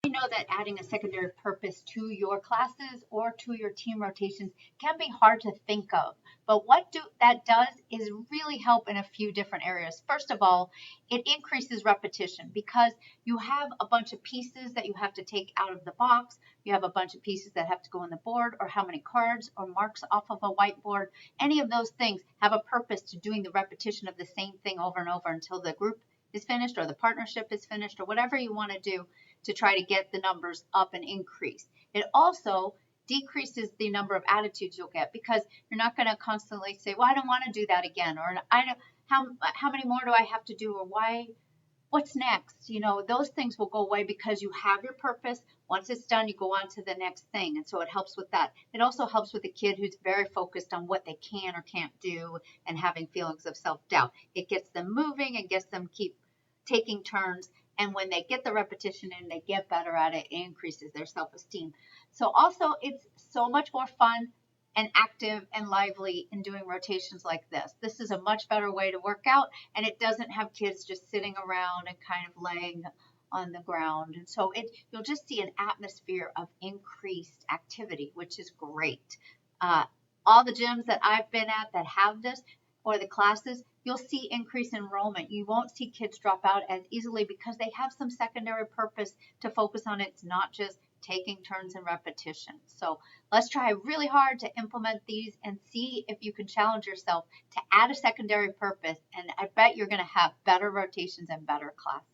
I know that adding a secondary purpose to your classes or to your team rotations can be hard to think of. But that does is really help in a few different areas. First of all, it increases repetition because you have a bunch of pieces that you have to take out of the box. You have a bunch of pieces that have to go on the board, or how many cards or marks off of a whiteboard. Any of those things have a purpose to doing the repetition of the same thing over and over until the group is finished or the partnership is finished or whatever you want to do to try to get the numbers up and increase. It also decreases the number of attitudes you'll get because you're not going to constantly say, well, I don't want to do that again, or I don't, how many more do I have to do, or why, what's next? You know, those things will go away because you have your purpose. Once it's done, you go on to the next thing. And so it helps with that. It also helps with a kid who's very focused on what they can or can't do and having feelings of self-doubt. It gets them moving and gets them keep taking turns. And when they get the repetition and they get better at it, it increases their self-esteem. So also it's so much more fun and active and lively in doing rotations like this. This is a much better way to work out, and it doesn't have kids just sitting around and kind of laying on the ground. And so you'll just see an atmosphere of increased activity, which is great. All the gyms that I've been at that have this, or the classes, you'll see increased enrollment. You won't see kids drop out as easily because they have some secondary purpose to focus on. It's not just taking turns and repetition. So let's try really hard to implement these and see if you can challenge yourself to add a secondary purpose. And I bet you're going to have better rotations and better classes.